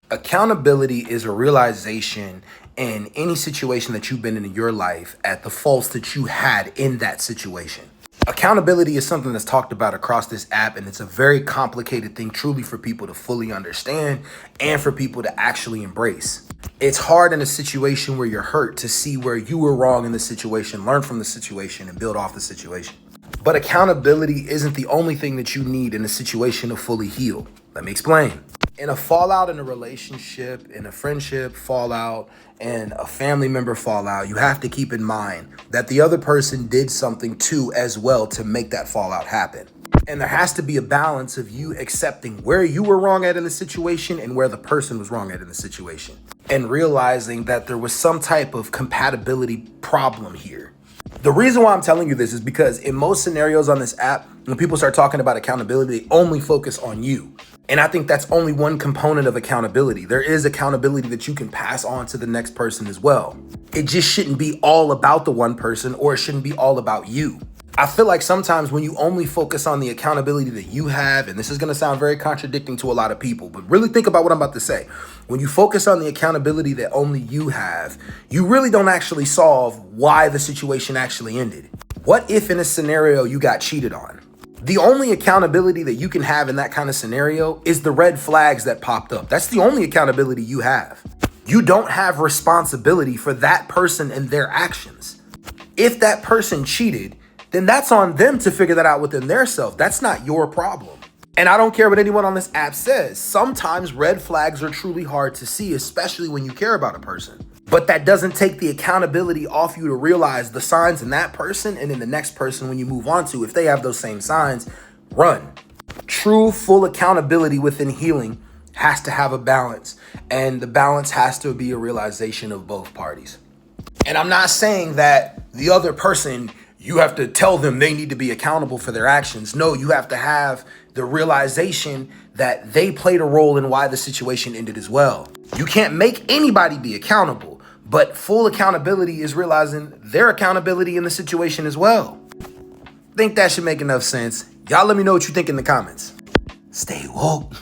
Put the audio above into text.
Accountability is a realization in any situation that you've been in your life at the faults that you had in that situation. Accountability is something that's talked about across this app, and it's a very complicated thing truly for people to fully understand and for people to actually embrace. It's hard in a situation where you're hurt to see where you were wrong in the situation, learn from the situation, and build off the situation. But accountability isn't the only thing that you need in a situation to fully heal. Let me explain. In a fallout in a relationship, in a friendship fallout, and a family member fallout, you have to keep in mind that the other person did something too as well to make that fallout happen. And there has to be a balance of you accepting where you were wrong at in the situation and where the person was wrong at in the situation. And realizing that there was some type of compatibility problem here. The reason why I'm telling you this is because in most scenarios on this app, when people start talking about accountability, they only focus on you. And I think that's only one component of accountability. There is accountability that you can pass on to the next person as well. It just shouldn't be all about the one person, or it shouldn't be all about you. I feel like sometimes when you only focus on the accountability that you have, and this is going to sound very contradicting to a lot of people, but really think about what I'm about to say. When you focus on the accountability that only you have, you really don't actually solve why the situation actually ended. What if in a scenario you got cheated on? The only accountability that you can have in that kind of scenario is the red flags that popped up. That's the only accountability you have. You don't have responsibility for that person and their actions. If that person cheated, then that's on them to figure that out within their self. That's not your problem. And I don't care what anyone on this app says. Sometimes red flags are truly hard to see, especially when you care about a person. But that doesn't take the accountability off you to realize the signs in that person and in the next person when you move on to, if they have those same signs, run. True, full accountability within healing has to have a balance, and the balance has to be a realization of both parties. And I'm not saying that the other person, you have to tell them they need to be accountable for their actions. No, you have to have the realization that they played a role in why the situation ended as well. You can't make anybody be accountable, but full accountability is realizing their accountability in the situation as well. Think that should make enough sense. Y'all let me know what you think in the comments. Stay woke.